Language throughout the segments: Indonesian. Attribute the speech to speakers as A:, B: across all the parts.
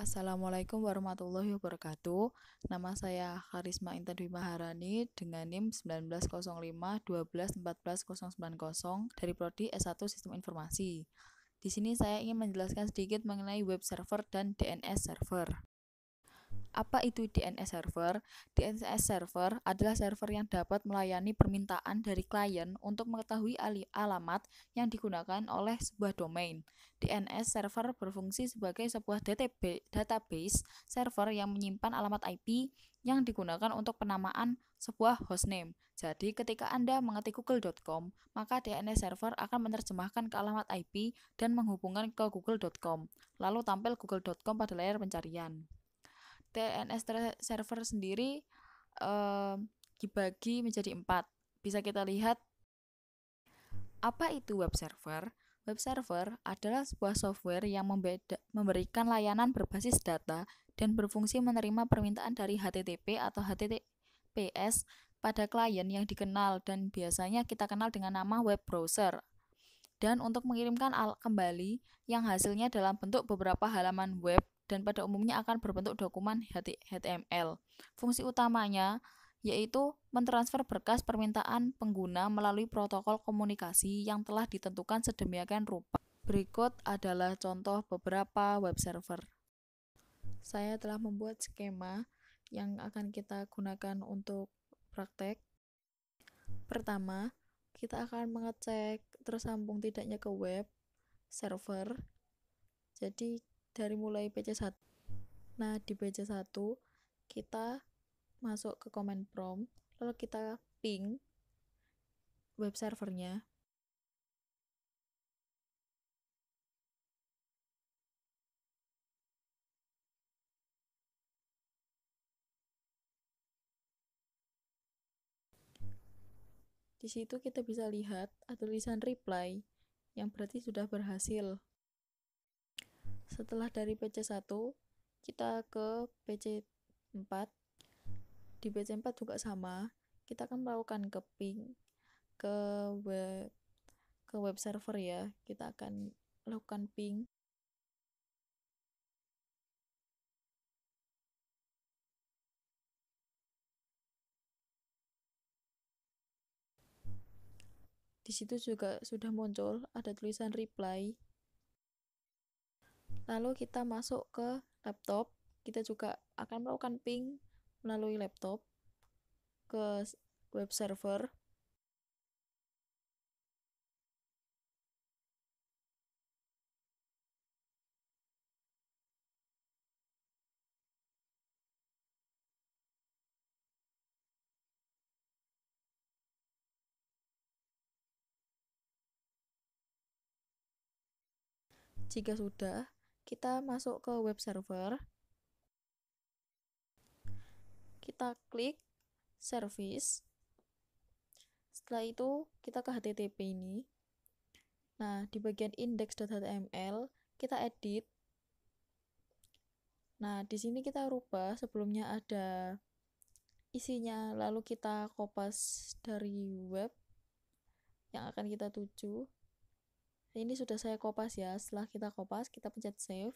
A: Assalamualaikum warahmatullahi wabarakatuh. Nama saya Karisma Intan Dwi Maharani dengan NIM 1905 12 14 090 dari Prodi S1 Sistem Informasi. Di sini saya ingin menjelaskan sedikit mengenai web server dan DNS server. Apa itu DNS server? DNS server adalah server yang dapat melayani permintaan dari klien untuk mengetahui alamat yang digunakan oleh sebuah domain. DNS server berfungsi sebagai sebuah database server yang menyimpan alamat IP yang digunakan untuk penamaan sebuah hostname. Jadi, ketika Anda mengetik google.com, maka DNS server akan menerjemahkan ke alamat IP dan menghubungkan ke google.com, lalu tampil google.com pada layar pencarian. DNS server sendiri dibagi menjadi 4. Bisa kita lihat apa itu web server. Web server adalah sebuah software yang memberikan layanan berbasis data dan berfungsi menerima permintaan dari HTTP atau HTTPS pada klien yang dikenal dan biasanya kita kenal dengan nama web browser. Dan untuk mengirimkan kembali yang hasilnya dalam bentuk beberapa halaman web dan pada umumnya akan berbentuk dokumen HTML. Fungsi utamanya yaitu mentransfer berkas permintaan pengguna melalui protokol komunikasi yang telah ditentukan sedemikian rupa. Berikut adalah contoh beberapa web server. Saya telah membuat skema yang akan kita gunakan untuk praktek. Pertama, kita akan mengecek tersambung tidaknya ke web server. Jadi dari mulai PC1. Nah, di PC1 kita masuk ke command prompt, lalu kita ping web servernya. Di situ kita bisa lihat ada tulisan reply yang berarti sudah berhasil. Setelah dari PC1 kita ke PC4. Di PC4 juga sama, kita akan melakukan ke ping ke web server ya. Kita akan lakukan ping. Di situ juga sudah muncul ada tulisan reply. Lalu kita masuk ke laptop, kita juga akan melakukan ping melalui laptop ke web server. Jika sudah, kita masuk ke web server. Kita klik service. Setelah itu, kita ke HTTP ini. Nah, di bagian index.html, kita edit. Nah, di sini kita rubah, sebelumnya ada isinya, lalu kita kopas dari web yang akan kita tuju. Ini sudah saya kopas ya. Setelah kita kopas, kita pencet save,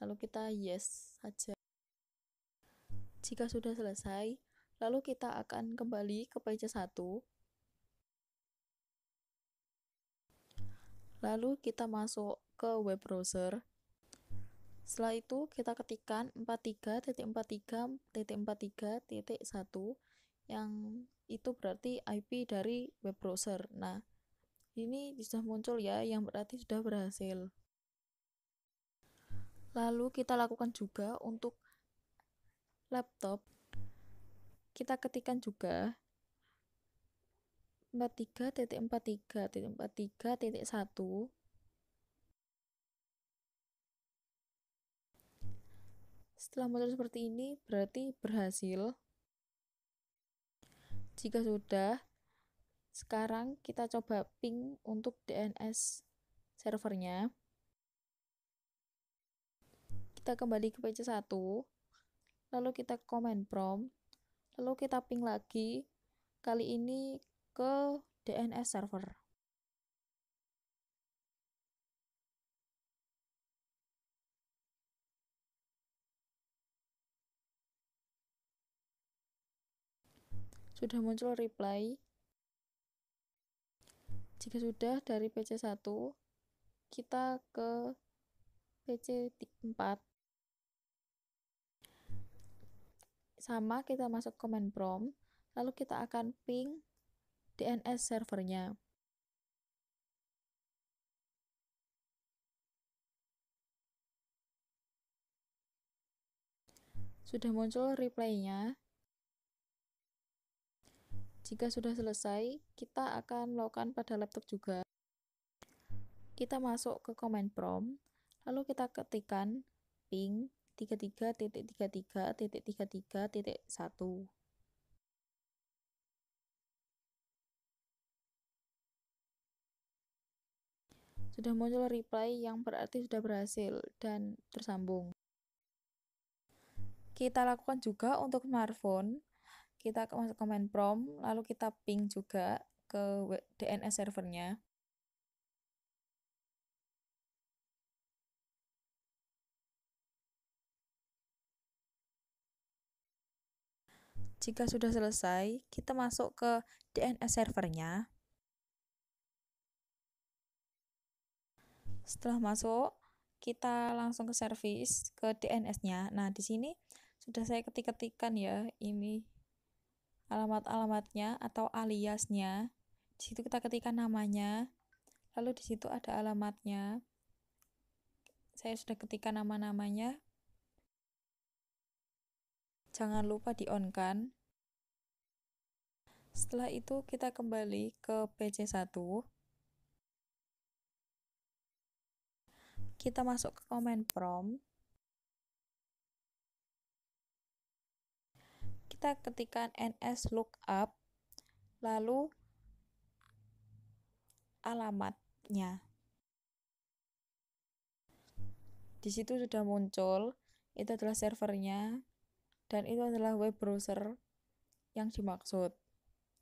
A: lalu kita yes saja. Jika sudah selesai, lalu kita akan kembali ke PC1. Lalu kita masuk ke web browser. Setelah itu kita ketikkan 43.43.43.1 yang itu berarti IP dari web browser. Nah, ini sudah muncul ya, yang berarti sudah berhasil. Lalu kita lakukan juga untuk laptop. Kita ketikkan juga 43.43.43.1. Setelah muncul seperti ini, berarti berhasil. Jika sudah, sekarang kita coba ping untuk DNS servernya. Kita kembali ke PC1, lalu kita command prompt, lalu kita ping lagi, kali ini ke DNS server. Sudah muncul reply. Jika sudah, dari PC1 kita ke PC4. Sama, kita masuk command prompt, lalu kita akan ping DNS servernya. Sudah muncul reply-nya. Jika sudah selesai, kita akan melakukan pada laptop juga. Kita masuk ke command prompt, lalu kita ketikkan ping 33.33.33.1. Sudah muncul reply yang berarti sudah berhasil dan tersambung. Kita lakukan juga untuk smartphone. Kita masuk command prompt, lalu kita ping juga ke DNS servernya. Jika sudah selesai, kita masuk ke DNS servernya. Setelah masuk, kita langsung ke service, ke DNS-nya. Nah, di sini sudah saya ketik-ketikkan ya, ini alamat-alamatnya atau aliasnya. Di situ kita ketikkan namanya, lalu di situ ada alamatnya. Saya sudah ketikkan nama-namanya. Jangan lupa di-on-kan. Setelah itu kita kembali ke PC1. Kita masuk ke command prompt. Kita ketikkan nslookup, lalu alamatnya. Di situ sudah muncul, itu adalah servernya, dan itu adalah web browser yang dimaksud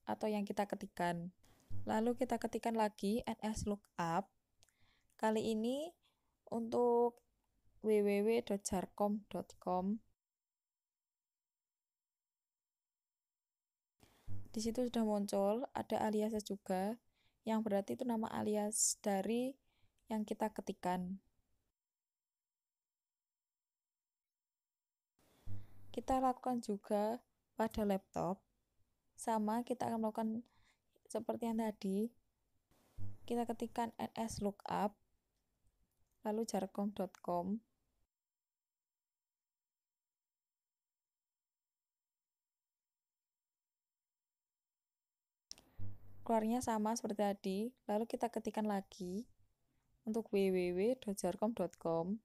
A: atau yang kita ketikkan. Lalu kita ketikkan lagi nslookup. Kali ini untuk www.jarkom.com. Di situ sudah muncul, ada aliasnya juga, yang berarti itu nama alias dari yang kita ketikkan. Kita lakukan juga pada laptop. Sama, kita akan melakukan seperti yang tadi. Kita ketikkan nslookup, lalu jarkom.com. Keluarnya sama seperti tadi, lalu kita ketikkan lagi untuk www.jarkom.com.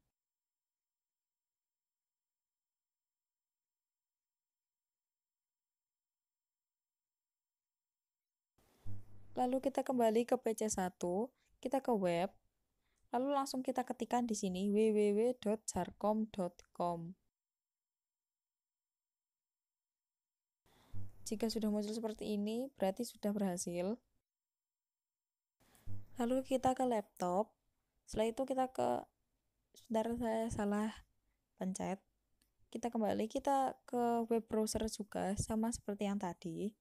A: Lalu kita kembali ke PC1, kita ke web, lalu langsung kita ketikkan di sini www.jarkom.com. Jika sudah muncul seperti ini, berarti sudah berhasil. Lalu kita ke laptop. Setelah itu kita ke, sebentar saya salah pencet. Kita kembali, kita ke web browser juga, sama seperti yang tadi.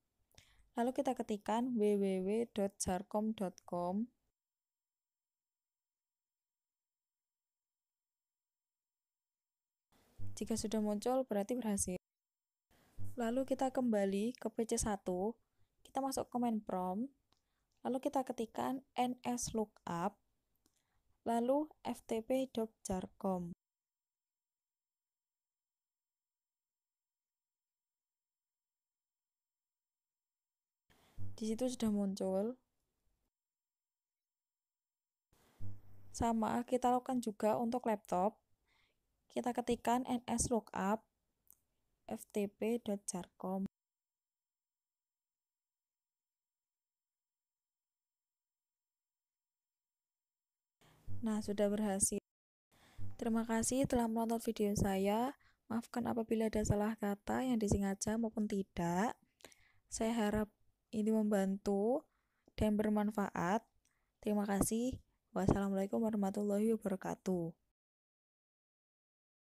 A: Lalu kita ketikkan www.jarkom.com. Jika sudah muncul, berarti berhasil. Lalu kita kembali ke PC1, kita masuk command prompt, lalu kita ketikkan nslookup, lalu ftp.jarkom. Di situ sudah muncul. Sama, kita lakukan juga untuk laptop. Kita ketikkan nslookup, ftp.jarkom. Nah, sudah berhasil. Terima kasih telah menonton video saya. Maafkan apabila ada salah kata yang disengaja maupun tidak. Saya harap ini membantu dan bermanfaat. Terima kasih. Wassalamualaikum warahmatullahi wabarakatuh.